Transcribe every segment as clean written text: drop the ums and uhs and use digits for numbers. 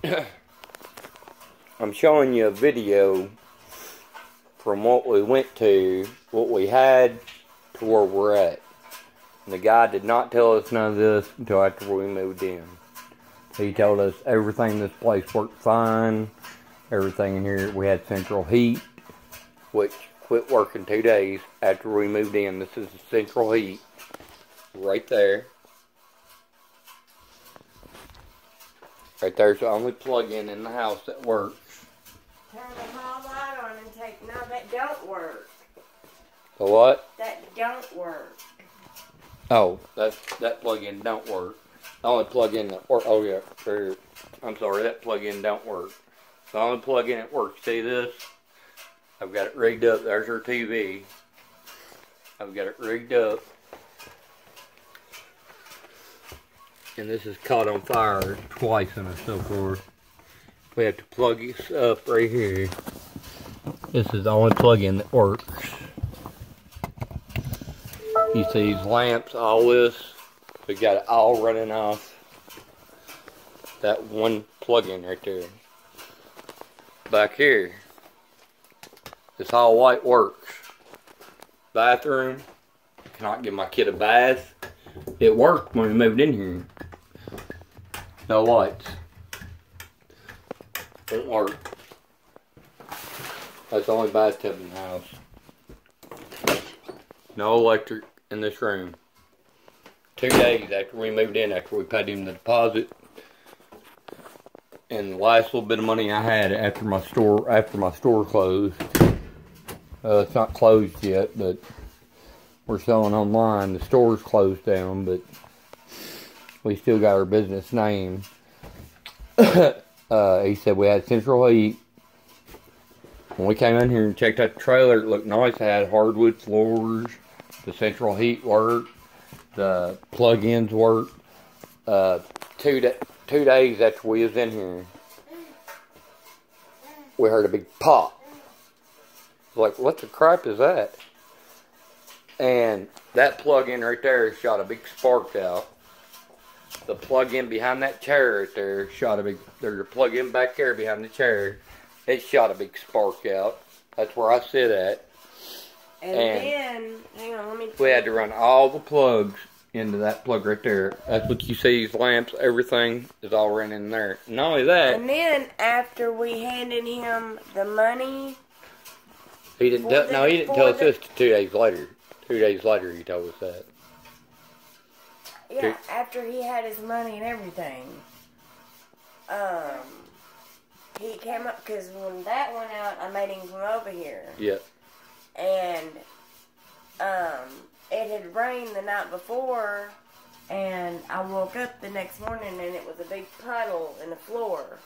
I'm showing you a video from what we went to, what we had, to where we're at. And the guy did not tell us none of this until after we moved in. He told us everything in this place worked fine. Everything in here, we had central heat, which quit working 2 days after we moved in. This is the central heat right there. Right there's the only plug-in in the house that works. Turn the hall light on and take... No, that don't work. The what? That don't work. Oh, that plug-in don't work. The only plug-in that works... Oh, yeah. I'm sorry, that plug-in don't work. The only plug-in that works. See this? I've got it rigged up. There's our TV. I've got it rigged up. And this is caught on fire twice and so forth. We have to plug this up right here. This is the only plug-in that works. You see these lamps, all this, we got it all running off that one plug-in right there. Back here, this all white works. Bathroom, cannot give my kid a bath. It worked when we moved in here. No lights. Won't work. That's the only bathtub in the house. No electric in this room. 2 days after we moved in, after we paid him the deposit. And the last little bit of money I had after my store closed. It's not closed yet, but we're selling online. The store's closed down, but we still got our business name. He said we had central heat. When we came in here and checked out the trailer, it looked nice. It had hardwood floors. The central heat worked. The plug-ins worked. 2 days after we was in here, we heard a big pop. Like, what the crap is that? And that plug-in right there shot a big spark out. The plug-in behind that chair right there shot a big... There's a plug-in back there behind the chair. It shot a big spark out. That's where I sit at. And then, hang on, let me... We had to run all the plugs into that plug right there. That's what you see, these lamps, everything is all running in there. Not only that... And then, after we handed him the money... He didn't tell us this 2 days later. 2 days later, he told us that. Yeah, after he had his money and everything. He came up, because when that went out, I made him come over here. Yeah. And, it had rained the night before, and I woke up the next morning, and it was a big puddle in the floor.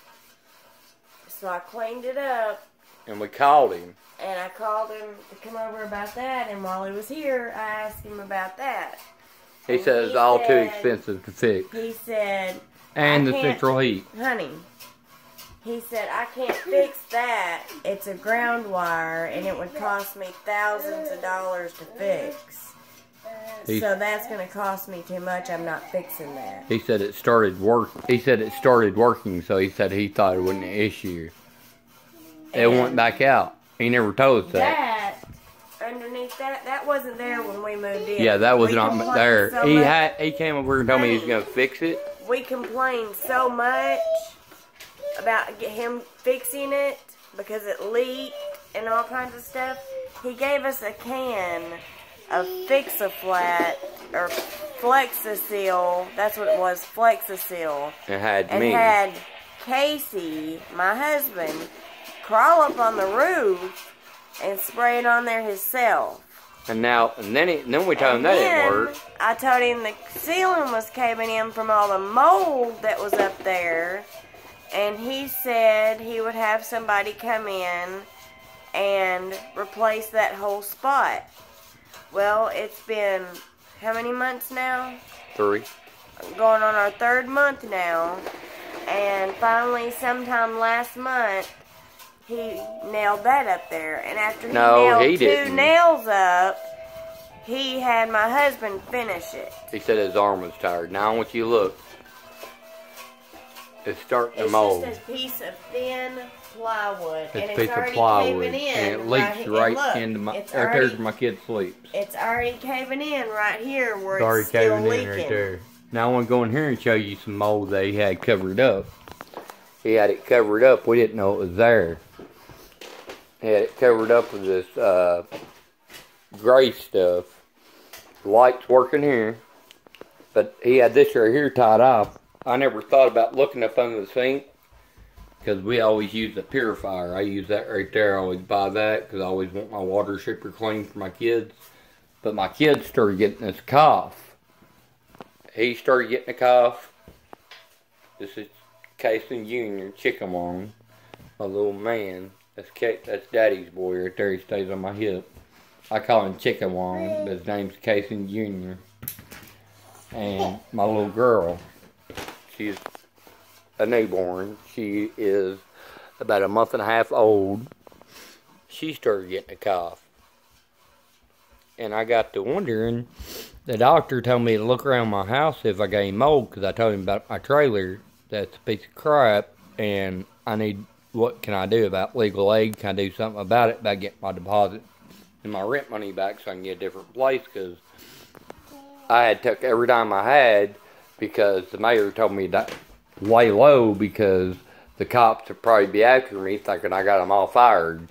So I cleaned it up. And we called him. And I called him to come over about that, and while he was here, I asked him about that. He said it's all too expensive to fix. He said... And the central heat. Honey, he said, I can't fix that. It's a ground wire, and it would cost me thousands of dollars to fix. So that's going to cost me too much. I'm not fixing that. He said it started working, so he said he thought it wasn't an issue. It went back out. He never told us that. Underneath that wasn't there when we moved in. Yeah, that was not there. So he came over and told me he was going to fix it. We complained so much about him fixing it because it leaked and all kinds of stuff. He gave us a can of Fix-A-Flat or Flex-A-Seal. That's what it was, Flex-A-Seal. It had me. And had Casey, my husband, crawl up on the roof and spray it on there himself. And then we told him that didn't work. I told him the ceiling was caving in from all the mold that was up there. And he said he would have somebody come in and replace that whole spot. Well, it's been how many months now? 3. Going on our 3rd month now. And finally, sometime last month, he nailed that up there. And after he nailed 2 nails up, he had my husband finish it. He said his arm was tired. Now I want you to look. It's starting to It's mold. just a piece of thin plywood, and It's a it's piece of already plywood, caving in. and it leaks right look, into my. it's Right already, there's my kid sleeps. It's already caving in right here where It's already it's still caving leaking. in right there. Now I want to go in here and show you some mold that he had covered up. He had it covered up. We didn't know it was there. He had it covered up with this gray stuff. The light's working here, but he had this right here tied off. I never thought about looking up under the sink because we always use the purifier. I use that right there. I always buy that because I always want my water super clean for my kids. But my kids started getting this cough. He started getting a cough. This is Kason Jr., Chickamauga, my little man. That's Daddy's boy right there. He stays on my hip. I call him Chickamauga, but his name's Kason Jr. And my little girl, she's a newborn. She is about a month and a half old. She started getting a cough. And I got to wondering, the doctor told me to look around my house if I got any mold, because I told him about my trailer. That's a piece of crap, and I need, what can I do about legal aid? Can I do something about it, about getting my deposit and my rent money back so I can get a different place? Because I had took every dime I had, because the mayor told me to lay low because the cops would probably be after me thinking I got them all fired.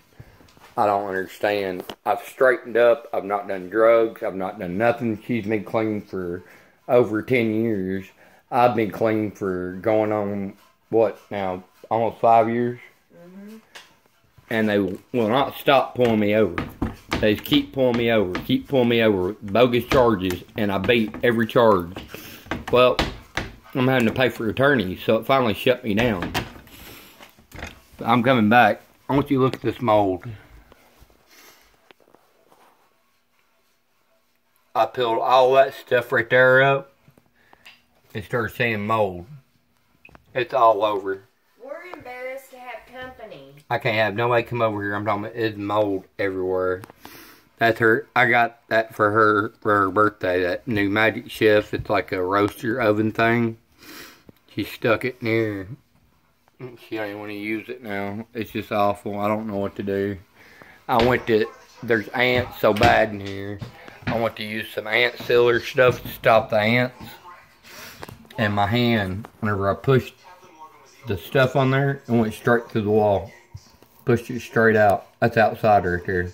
I don't understand. I've straightened up. I've not done drugs. I've not done nothing. She's been clean for over 10 years. I've been clean for going on, what now, almost 5 years? Mm-hmm. And they will not stop pulling me over. They just keep pulling me over, bogus charges, and I beat every charge. Well, I'm having to pay for attorneys, so it finally shut me down. I'm coming back. I want you to look at this mold. I peeled all that stuff right there up and started seeing mold. It's all over. We're embarrassed to have company. I can't have nobody come over here. I'm talking about, it's mold everywhere. That's her. I got that for her birthday. That new Magic Chef. It's like a roaster oven thing. She stuck it near. She don't even want to use it now. It's just awful. I don't know what to do. There's ants so bad in here. I want to use some ant sealer stuff to stop the ants. And my hand, whenever I pushed the stuff on there, it went straight through the wall. Pushed it straight out. That's outside right there.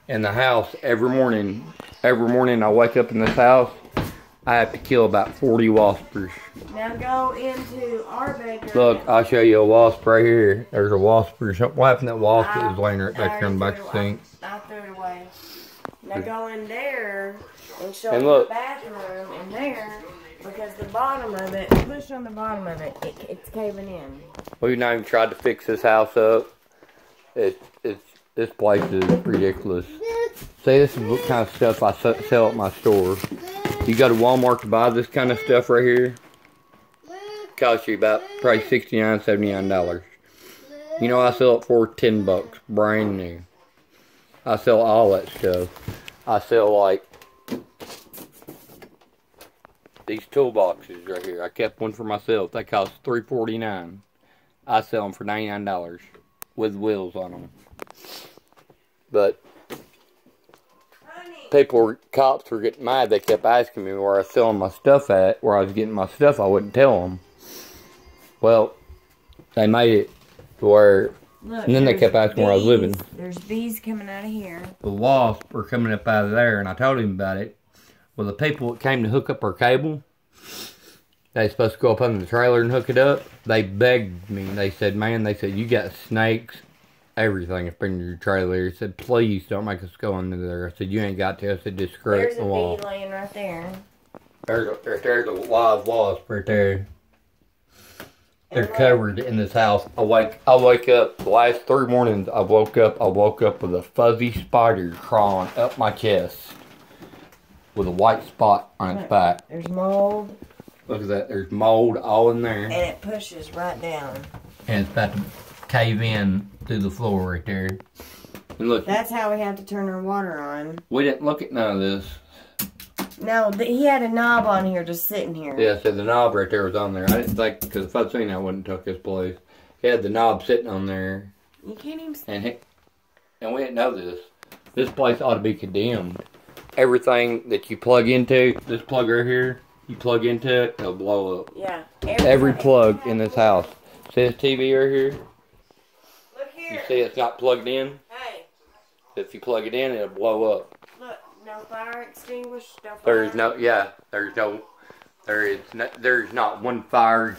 In the house, every morning I wake up in this house, I have to kill about 40 waspers. Now go into our bedroom. Look, I'll show you a wasp right here. There's a wasp or something. What happened to that wasp that was laying right back there in the back of the sink? I threw it away. Now go in there and show And me look. the bathroom in there, because the bottom of it, push on the bottom of it, it's caving in. We've not even tried to fix this house up. This place is ridiculous. See, this is what kind of stuff I sell at my store. You go to Walmart to buy this kind of stuff right here. It costs you about probably $69, $79. You know, I sell it for $10, brand new. I sell all that stuff. I sell like these toolboxes right here. I kept one for myself. They cost $3.49. I sell them for $99 with wheels on them. But cops were getting mad. They kept asking me where I was selling my stuff at, where I was getting my stuff. I wouldn't tell them. Well, they made it to where, Look, and then they kept asking where I was living. There's bees coming out of here. The wasps were coming up out of there, and I told him about it. Well, the people that came to hook up our cable, they supposed to go up under the trailer and hook it up. They begged me. They said, man, you got snakes, everything up in your trailer. He said, please don't make us go under there. I said, you ain't got to. I said, just screw it in the wall. There's a bee laying right there. There's a live wasp right there. They're covered in this house. I wake up, the last 3 mornings I woke up with a fuzzy spider crawling up my chest with a white spot on its back. There's mold. Look at that. There's mold all in there. And it pushes right down. And it's about to cave in through the floor right there. And look. That's how we have to turn our water on. We didn't look at none of this. No, he had a knob on here just sitting here. Yeah, so the knob right there was on there. I didn't think, because if I'd seen that, I wouldn't have took his place. He had the knob sitting on there. You can't even see. And we didn't know this. This place ought to be condemned. Everything that you plug into, this plug right here, you plug into it, it'll blow up. Yeah. Every plug in this house. See this TV right here? Look here. You see it's not plugged in? Hey. If you plug it in, it'll blow up. Look, no fire extinguisher, no fire. There's not one fire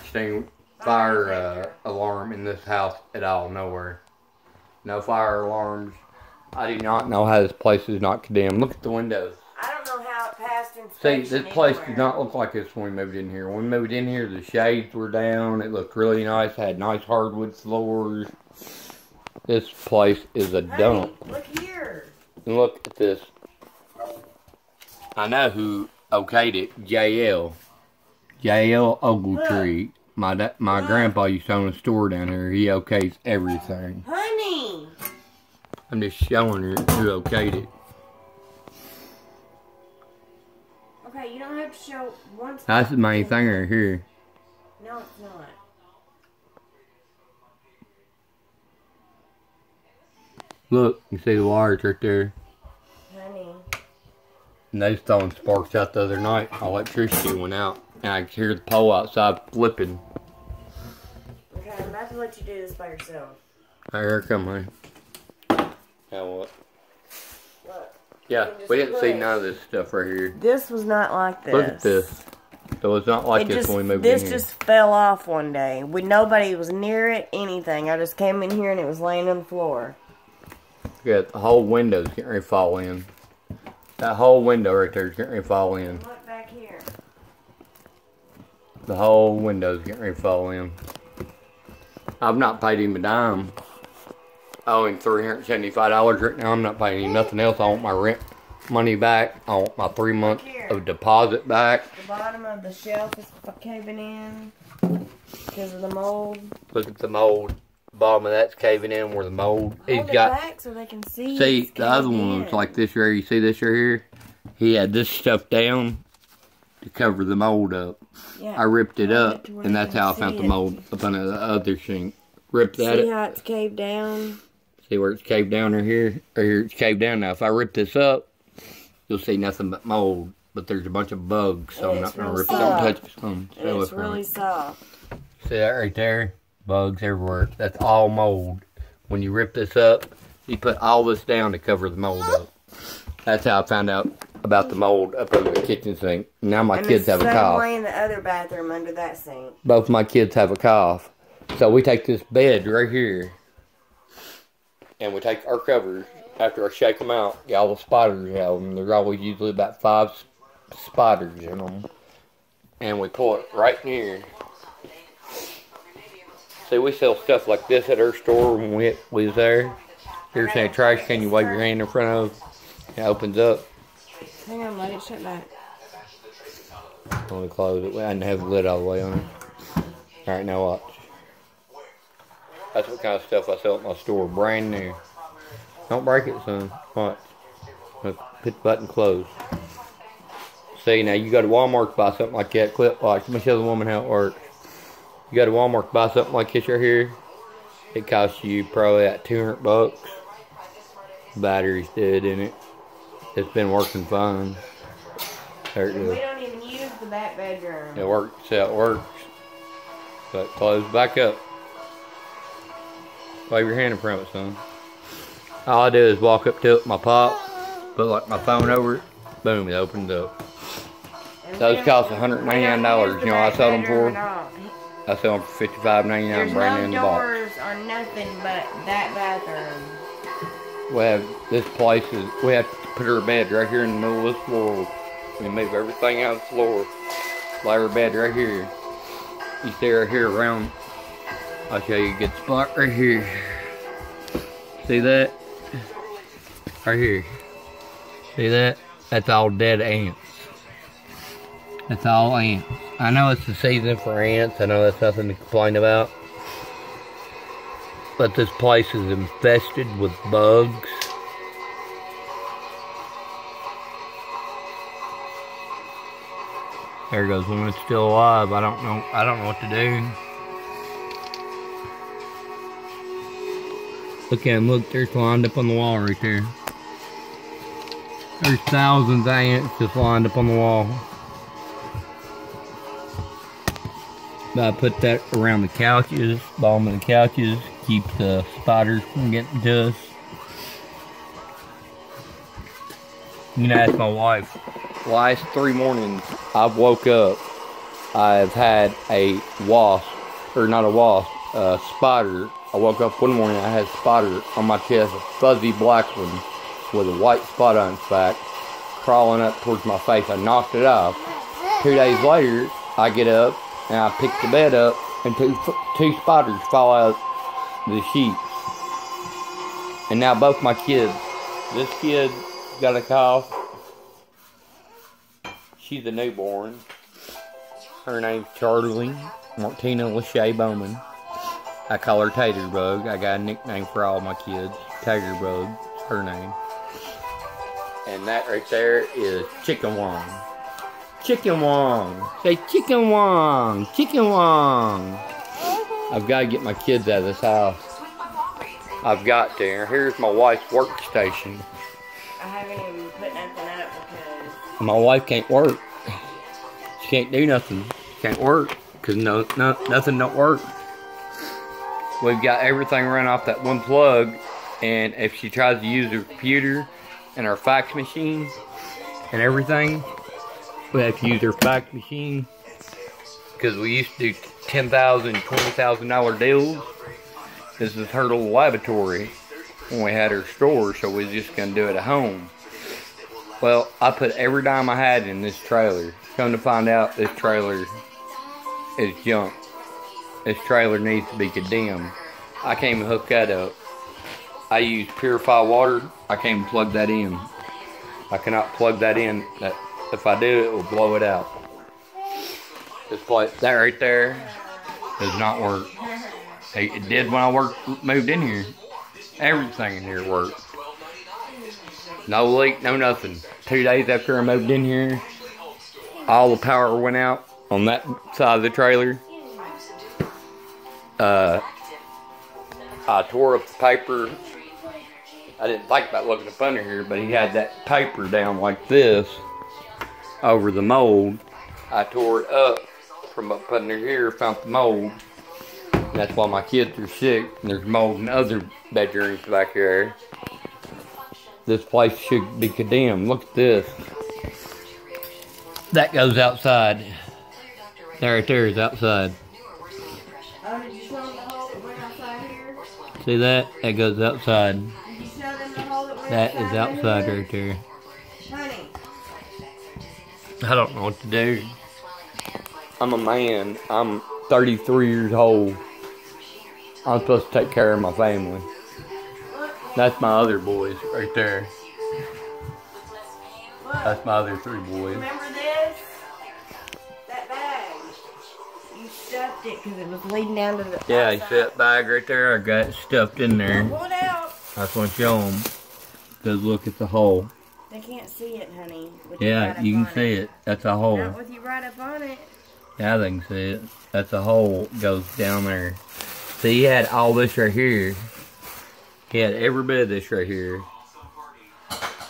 alarm in this house at all, nowhere. No fire alarms. I do not know how this place is not condemned. Look at the windows. I don't know how it passed See, inspection. this place anywhere. did not look like this when we moved in here. When we moved in here, the shades were down. It looked really nice. Had nice hardwood floors. This place is a dump. Hey, look here. And look at this. I know who okayed it. JL Ogletree. My grandpa used to own a store down here. He okays everything. Honey. I'm just showing her who okayed it. Okay, you don't have to show one. That's the main thing right here. No, it's not. Look, you see the wires right there. Honey. And they was throwing sparks out the other night. Electricity went out. And I could hear the pole outside flipping. Okay, I'm about to let you do this by yourself. All right, here it come, honey. Now what? Look. Yeah, we didn't see none of this stuff right here. This was not like this. Look at this. So it's not like this when we moved in This here. just fell off one day. Nobody was near it, anything. I just came in here and it was laying on the floor. Yeah, the whole window's getting ready to fall in. That whole window right there is getting ready to fall in. Look back here. The whole window's getting ready to fall in. I've not paid him a dime. I owe him $375 right now. I'm not paying him nothing else. I want my rent money back. I want my 3 months of deposit back. The bottom of the shelf is caving in because of the mold. Look at the mold. The bottom of that's caving in where the mold. Hold it back so they can see. See, the other one was like this right. You see this right here? He had this stuff down to cover the mold up. Yeah. I ripped it up, and that's how I found the mold up under the other sink. Ripped that. See how it's caved down? See where it's caved down right here? Right here it's caved down. Now, if I rip this up, you'll see nothing but mold. But there's a bunch of bugs, so I'm not going to rip it. Don't touch it. It's really soft. See that right there? Bugs everywhere. That's all mold. When you rip this up, you put all this down to cover the mold up. That's how I found out about the mold up under the kitchen sink. Now my kids have a cough. Same way in the other bathroom under that sink. Both my kids have a cough. So we take this bed right here, and we take our covers. After I shake them out, get all the spiders out of them. There's always usually about 5 spiders in them. And we pull it right in here. See, we sell stuff like this at our store when we was there. Here's a trash can you wave your hand in front of. It opens up. Hang on, let it shut back. Only close it. I didn't have the lid all the way on it. Alright, now watch. That's what kind of stuff I sell at my store. Brand new. Don't break it, son. Watch. Look, put the button closed. See, now you go to Walmart to buy something like that. Clip watch. Let me show the woman how it works. You go to Walmart to buy something like this right here. It costs you probably about $200. Battery's dead in it. It's been working fine. There it We goes. don't even use the back bedroom. It works. See how it works. But close back up. Wave your hand in front of it, son. All I do is walk up to it, my pop, put like my phone over it, boom, it opens up. Those cost $199. You know what I sell them for? I sell them for $55.99 There's brand new in the no box. doors or nothing but that bathroom. We have this place is we have to put her bed right here in the middle of this floor. We move everything out of the floor. Lay her bed right here. You see right here around. I'll show you a good spot right here. See that? Right here. See that? That's all dead ants. That's all ants. I know it's the season for ants. I know that's nothing to complain about. But this place is infested with bugs. There goes one that's still alive. I don't know what to do. Look at him, look, they're lined up on the wall right there. There's thousands of ants just lined up on the wall. I put that around the couches, bottom of the couches, keep the spiders from getting to us. You can ask my wife. Last 3 mornings I've woke up, I've had a wasp, or not a wasp, a spider. I woke up one morning, I had a spider on my chest, a fuzzy black one with a white spot on its back, crawling up towards my face. I knocked it off. 2 days later, I get up and I pick the bed up, and two spiders fall out the sheets. And now both my kids. This kid got a cough. She's a newborn. Her name's Charlie Martina Lachey Bowman. I call her Tater Bug. I got a nickname for all my kids. Tater Bug is her name. And that right there is Chicken Wong. Chicken Wong. Say Chicken Wong. Chicken Wong. I've got to get my kids out of this house. I've got to. Here's my wife's workstation. I haven't even put nothing up because My wife can't work. She can't do nothing. She can't work because nothing don't work. We've got everything run off that one plug, and if she tries to use her computer and our fax machine and everything, we have to use her fax machine because we used to do $10,000, $20,000 deals. This is her little laboratory when we had her store, so we was just gonna do it at home. Well, I put every dime I had in this trailer. Come to find out, this trailer is junk. This trailer needs to be condemned. I can't even hook that up. I use purified water. I can't even plug that in. I cannot plug that in. If I do, it will blow it out. This place, that right there, does not work. It did when I moved in here. Everything in here worked. No leak, no nothing. 2 days after I moved in here, all the power went out on that side of the trailer. I tore up the paper. I didn't think about looking up under here, but he had that paper down like this over the mold. I tore it up from up under here, found the mold. And that's why my kids are sick. And there's mold in other bedrooms back here. This place should be condemned. Look at this. That goes outside. That right there is outside. Oh, did you show them the hole that went outside here? See that? That goes outside. Did you show them the hole that went That outside? is outside right there. Honey. I don't know what to do. I'm a man. I'm 33 years old. I'm supposed to take care of my family. That's my other boys right there. Look. That's my other 3 boys. Remember this? That bag. You stuffed it because it was leading down to the Yeah, you outside. see that bag right there? I got it stuffed in there. Pull it out. I just want to show them. Because look at the hole. They can't see it, honey. Yeah, you can see it. That's a hole. Not with you right up on it. Yeah, they can see it. That's a hole. Goes down there. See, he had all this right here. He had every bit of this right here.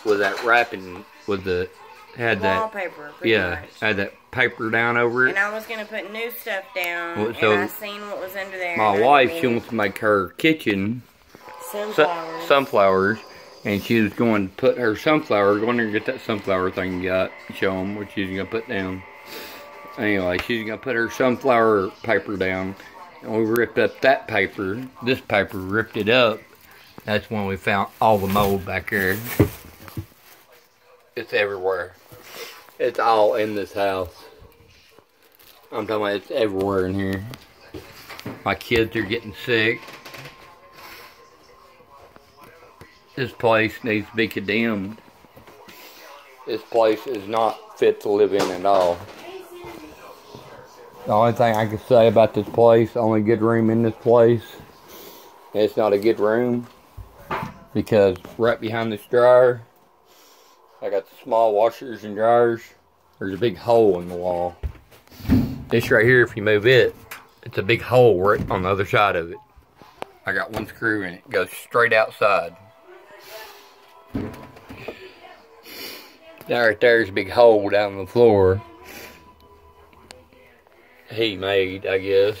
With that wrapping, with the, had that, Wallpaper, pretty yeah, much. had that paper down over it. And I was going to put new stuff down, Well, so and I seen what was under there. My and I wife, didn't she wants to make her kitchen sunflowers. sunflowers, and she was going to put her sunflower, go in there and get that sunflower thing you got, show them what she's going to put down. Anyway, she's going to put her sunflower paper down, and we ripped up that paper. This paper, ripped it up. That's when we found all the mold back there. It's everywhere. It's all in this house. I'm talking about it's everywhere in here. My kids are getting sick. This place needs to be condemned. This place is not fit to live in at all. The only thing I can say about this place, the only good room in this place, it's not a good room. Because right behind this dryer, I got the small washers and dryers. There's a big hole in the wall. This right here, if you move it, it's a big hole right on the other side of it. I got one screw in it. Goes straight outside. That right there's a big hole down the floor. He made, I guess.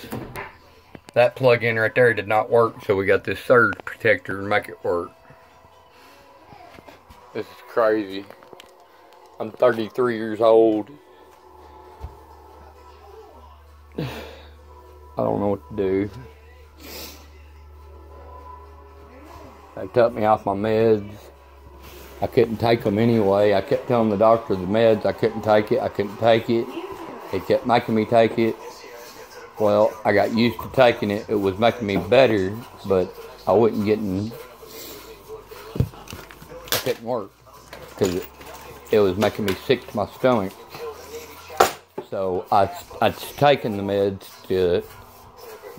That plug-in right there did not work, so we got this surge protector to make it work. This is crazy. I'm 33 years old. I don't know what to do. They took me off my meds. I couldn't take them anyway. I kept telling the doctor the meds, I couldn't take it, I couldn't take it. He kept making me take it. Well, I got used to taking it. It was making me better, but I wasn't getting, I couldn't work because it was making me sick to my stomach. So I'd taken the meds to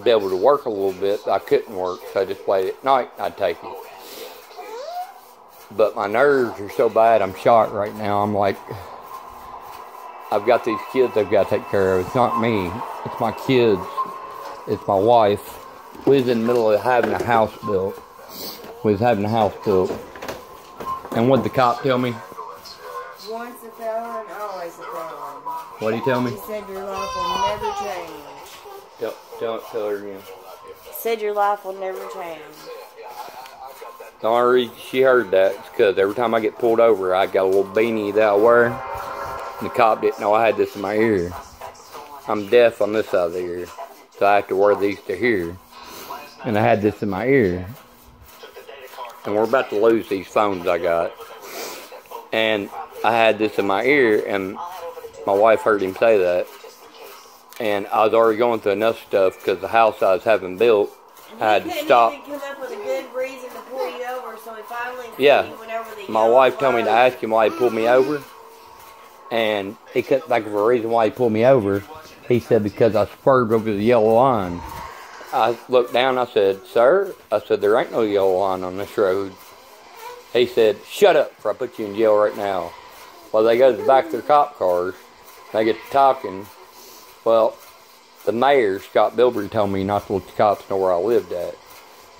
be able to work a little bit. I couldn't work, so I just waited at night and I'd take it. But my nerves are so bad, I'm shocked right now. I'm like, I've got these kids I've got to take care of. It's not me. It's my kids. It's my wife. We was in the middle of having a house built. We was having a house built. And what'd the cop tell me? Once a felon, always a felon. What'd he tell me? He said your life will never change. Yep, tell her again. He said your life will never change. The only reason she heard that is because every time I get pulled over, I got a little beanie that I wear. And the cop didn't know I had this in my ear. I'm deaf on this side of the ear, so I have to wear these to hear. And I had this in my ear. And we're about to lose these phones I got. And I had this in my ear, and my wife heard him say that. And I was already going through enough stuff because the house I was having built, I had to stop. He couldn't even come up with a good reason to pull you over, so he finally went over the my wife told me to ask him why he pulled me over. And he couldn't think of a reason why he pulled me over. He said because I swerved over the yellow line. I looked down, I said, "Sir," I said, "there ain't no yellow line on this road." He said, "Shut up, or I'll put you in jail right now." Well, they go to the back of their cop cars. They get to talking. Well, the mayor, Scott Bilburn, told me not to let the cops know where I lived at.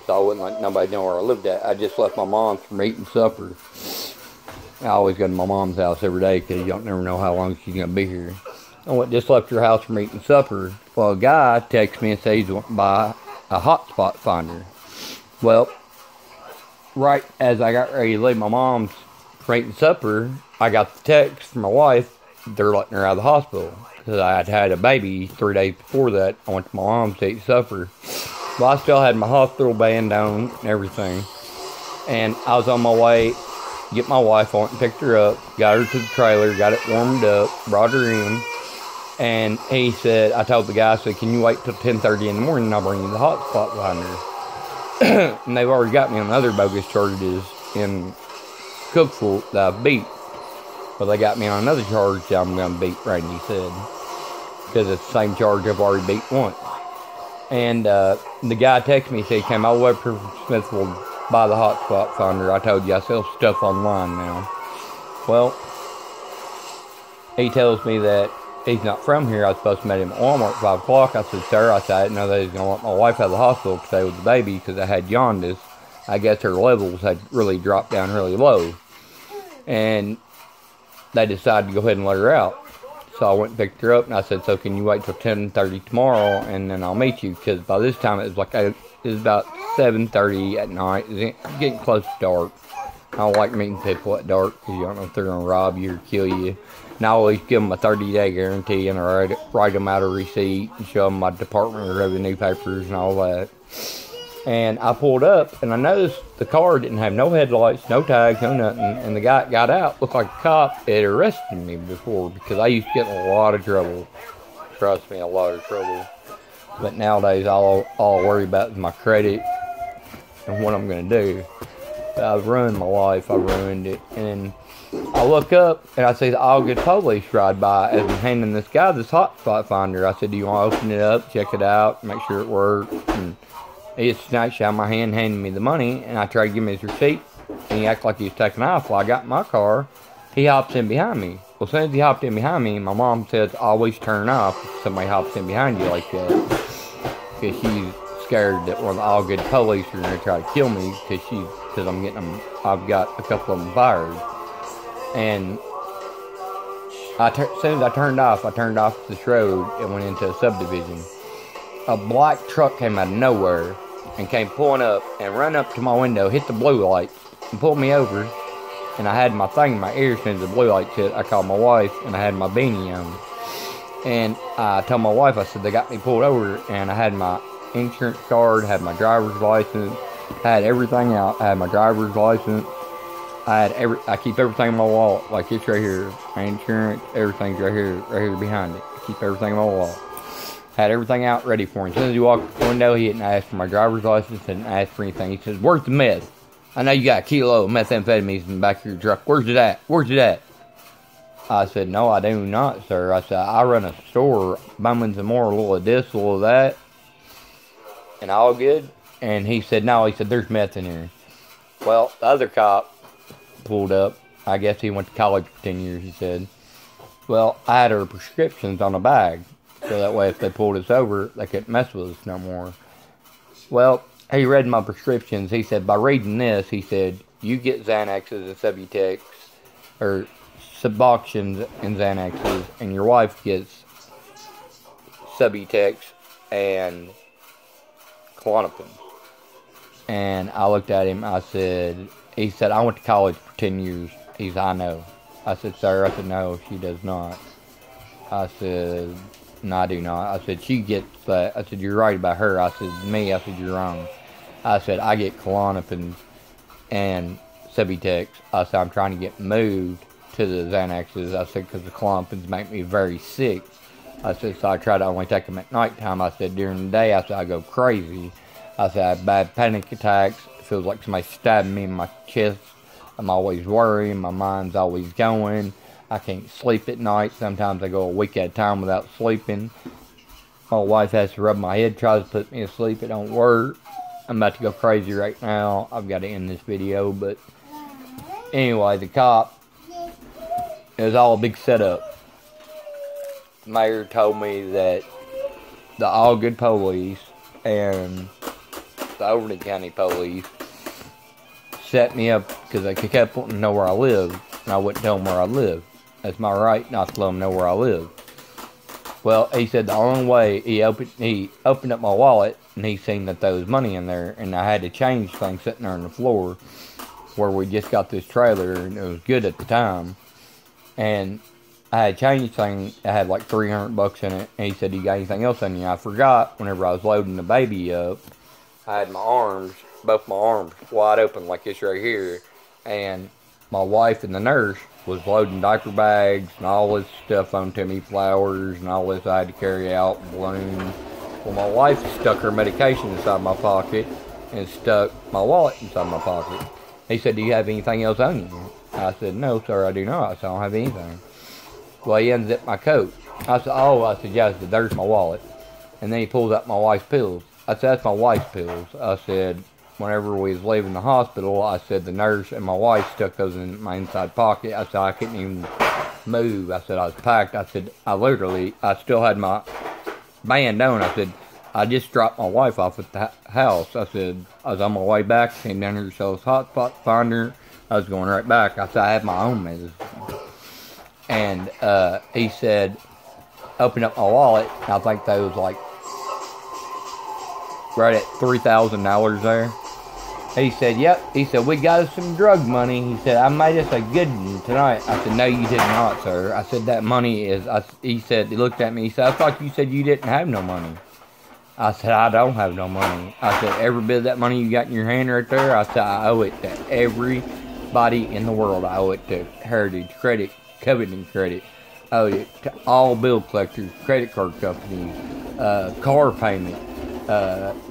So I wouldn't let nobody know where I lived at. I just left my mom from eating supper. I always go to my mom's house every day because you don't never know how long she's going to be here. I just left her house from eating supper. Well, a guy texted me and said he's going to buy a hotspot finder. Well, right as I got ready to leave my mom's from eating supper, I got the text from my wife. They're letting her out of the hospital. Because I had had a baby 3 days before that. I went to my mom's to eat supper. Well, I still had my hospital band on and everything. And I was on my way to get my wife. I went and picked her up. Got her to the trailer. Got it warmed up. Brought her in. And he said, I told the guy, I said, "Can you wait till 10:30 in the morning and I'll bring you the hotspot finder." And they've already got me on other bogus charges in Cookville that I beat. Well, they got me on another charge that I'm going to beat, Randy said. Because it's the same charge I've already beat once. And the guy texted me, said he came all the way from Smithville to buy the hotspot finder. I told you I sell stuff online now. Well, he tells me that he's not from here. I was supposed to meet him at Walmart at 5 o'clock. I said, "Sir," I said, "I didn't know they was going to let my wife out of the hospital to stay with the baby because I had jaundice." I guess her levels had really dropped down really low. And they decided to go ahead and let her out. So I went and picked her up, and I said, "So can you wait till 10:30 tomorrow, and then I'll meet you?" Because by this time, it was about 7:30 at night. It was getting close to dark. I don't like meeting people at dark, because you don't know if they're going to rob you or kill you. And I always give them a 30-day guarantee, and I write them out a receipt, and show them my Department of Revenue papers and all that. And I pulled up, and I noticed the car didn't have no headlights, no tags, no nothing. And the guy that got out looked like a cop had arrested me before, because I used to get in a lot of trouble. Trust me, a lot of trouble. But nowadays, all I worry about is my credit and what I'm going to do. But I've ruined my life. I ruined it. And I look up, and I see the August police ride by as I'm handing this guy this hotspot finder. I said, "Do you want to open it up, check it out, make sure it works?" And he just snatched out my hand, handed me the money, and I tried to give him his receipt, and he acted like he was taking off. Well, I got in my car. He hops in behind me. Well, as soon as he hopped in behind me, my mom says always turn off if somebody hops in behind you like that. Because she's scared that one of the all good police are going to try to kill me because I'm getting them, I've got a couple of them fired. And as soon as I turned off this road and went into a subdivision. A black truck came out of nowhere and came pulling up and ran up to my window, hit the blue lights, and pulled me over. And I had my thing in my ear as soon as the blue lights hit. I called my wife and I had my beanie on. And I told my wife, I said, they got me pulled over, and I had my insurance card, had my driver's license, I had everything out. I had my driver's license. I keep everything in my wallet, like it's right here. My insurance, everything's right here behind it. I keep everything in my wallet. Had everything out ready for him. As soon as he walked out the window, he didn't ask for my driver's license, didn't ask for anything. He says, "Where's the meth? I know you got a kilo of methamphetamines in the back of your truck. Where's it at? Where's it at?" I said, "No, I do not, sir." I said, "I run a store, bumming some more, a little of this, a little of that, and all good." And he said, "No," he said, "there's meth in here." Well, the other cop pulled up. I guess he went to college for 10 years, he said. Well, I had her prescriptions on a bag, so that way if they pulled us over, they couldn't mess with us no more. Well, he read my prescriptions. He said, by reading this, he said, you get Xanaxes and Subutex, or Suboxones and Xanaxes, and your wife gets Subutex and Klonopin. And I looked at him, he said, I went to college for 10 years. He said, I know. I said, sir, I said, no, she does not. I said, no, I do not. I said, she gets that. I said, you're right about her. I said, me, I said, you're wrong. I said, I get Klonopin and Subutex. I said, I'm trying to get moved to the Xanaxes. I said, because the Klonopins make me very sick. I said, so I try to only take them at nighttime. I said, during the day, I said, I go crazy. I said, I have bad panic attacks. It feels like somebody stabbing me in my chest. I'm always worrying. My mind's always going. I can't sleep at night. Sometimes I go a week at a time without sleeping. My wife has to rub my head, tries to put me to sleep. It don't work. I'm about to go crazy right now. I've got to end this video, but anyway, the cop, it was all a big setup. The mayor told me that the All Good Police and the Overton County Police set me up because they kept wanting to know where I live, and I wouldn't tell them where I live. That's my right not to let them know where I live. Well, he said the only way, he opened up my wallet, and he seen that there was money in there, and I had to change things sitting there on the floor where we just got this trailer, and it was good at the time. And I had changed things. I had like $300 in it, and he said, you got anything else in you? I forgot whenever I was loading the baby up. I had my arms, both my arms wide open like this right here, and my wife and the nurse was loading diaper bags and all this stuff onto me, flowers and all this I had to carry out, balloons. Well, my wife stuck her medication inside my pocket and stuck my wallet inside my pocket. He said, do you have anything else on you? I said, no, sir, I do not. I said, I don't have anything. Well, he unzipped my coat. I said, oh, I said, yeah, I said, there's my wallet. And then he pulls out my wife's pills. I said, that's my wife's pills. I said, whenever we was leaving the hospital, I said, the nurse and my wife stuck those in my inside pocket. I said, I couldn't even move. I said, I was packed. I said, I still had my band on. I said, I just dropped my wife off at the house. I said, I was on my way back, came down here to Shell's Hotspot Finder. I was going right back. I said, I have my own medicine. And he said, open up my wallet. And I think that was like right at $3,000 there. He said, yep. He said, we got us some drug money. He said, I made us a good one tonight. I said, no, you did not, sir. I said, that money is, he said, he looked at me. He said, I thought you said you didn't have no money. I said, I don't have no money. I said, every bit of that money you got in your hand right there, I said, I owe it to everybody in the world. I owe it to Heritage Credit, Covington Credit. I owe it to all bill collectors, credit card companies, car payment.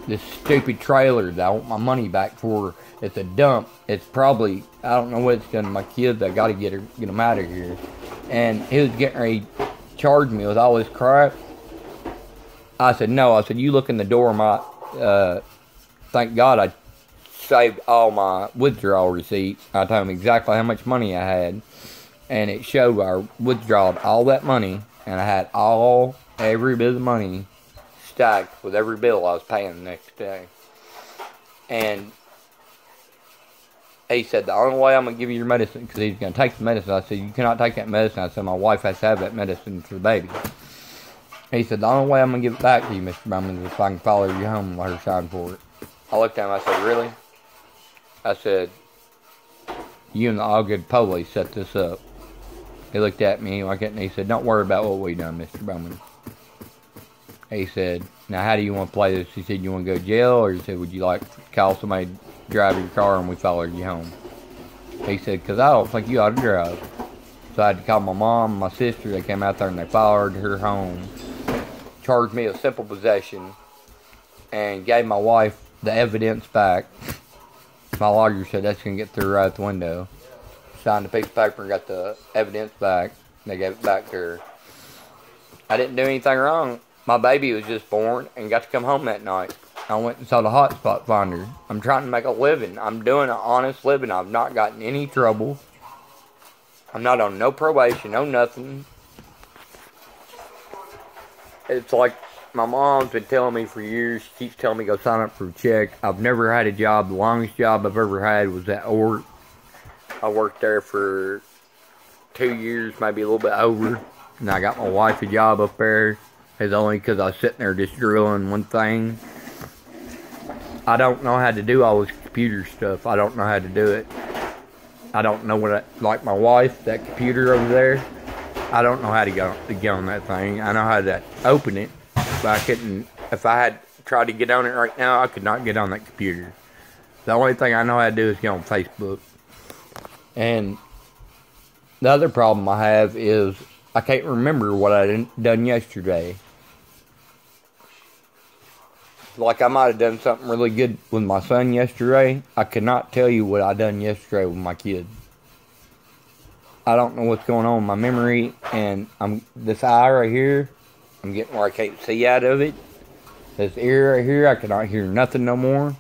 This stupid trailer that I want my money back for. It's a dump. It's probably, I don't know what it's done to my kids. I gotta get them out of here. And he was getting ready to charge me with all this crap. I said, no. I said, you look in the door of my, thank God I saved all my withdrawal receipts. I told him exactly how much money I had. and it showed I withdrawed all that money, and I had every bit of the money stacked with every bill I was paying the next day. And he said, the only way I'm going to give you your medicine, because he's going to take the medicine. I said, you cannot take that medicine. I said, my wife has to have that medicine for the baby. He said, the only way I'm going to give it back to you, Mr. Bowman, is if I can follow you home and let her sign for it. I looked at him, I said, really? I said, you and the all good police set this up. He looked at me like that, and he said, don't worry about what we done, Mr. Bowman. He said, now how do you want to play this? He said, you want to go to jail? Or he said, would you like to call somebody to drive your car and we follow you home? He said, because I don't think you ought to drive. So I had to call my mom and my sister. They came out there and they followed her home. Charged me with simple possession. And gave my wife the evidence back. My lawyer said that's going to get through right out the window. Signed a piece of paper and got the evidence back. They gave it back to her. I didn't do anything wrong. My baby was just born and got to come home that night. I went and saw the hotspot finder. I'm trying to make a living. I'm doing an honest living. I've not gotten any trouble. I'm not on no probation, no nothing. It's like my mom's been telling me for years. She keeps telling me go sign up for a check. I've never had a job. The longest job I've ever had was at Ork. I worked there for 2 years, maybe a little bit over. And I got my wife a job up there. It's only because I was sitting there just drilling one thing. I don't know how to do all this computer stuff. I don't know how to do it. I don't know like my wife, that computer over there, I don't know how to get on that thing. I know how to open it, but I couldn't. If I had tried to get on it right now, I could not get on that computer. The only thing I know how to do is get on Facebook. And the other problem I have is I can't remember what I done yesterday. Like I might have done something really good with my son yesterday. I cannot tell you what I done yesterday with my kid. I don't know what's going on with my memory, and this eye right here, I'm getting where I can't see out of it. This ear right here, I cannot hear nothing no more.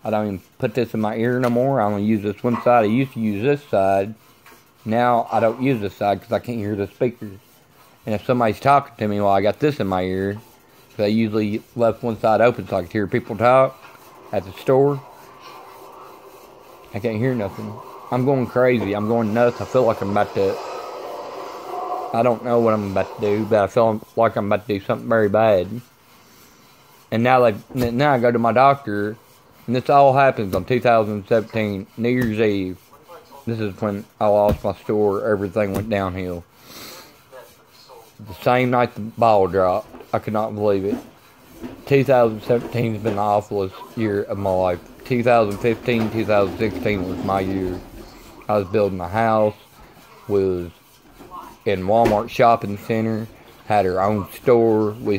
I don't even put this in my ear no more. I only use this one side. I used to use this side. Now I don't use this side because I can't hear the speakers. And if somebody's talking to me while I got this in my ear, I usually left one side open so I could hear people talk at the store. I can't hear nothing. I'm going crazy. I'm going nuts. I feel like I'm about to... I don't know what I'm about to do, but I feel like I'm about to do something very bad. And now I go to my doctor, and this all happens on 2017, New Year's Eve. This is when I lost my store. Everything went downhill. The same night the ball dropped. I could not believe it. 2017 has been the awfulest year of my life. 2015, 2016 was my year. I was building a house, was in Walmart shopping center, had our own store. We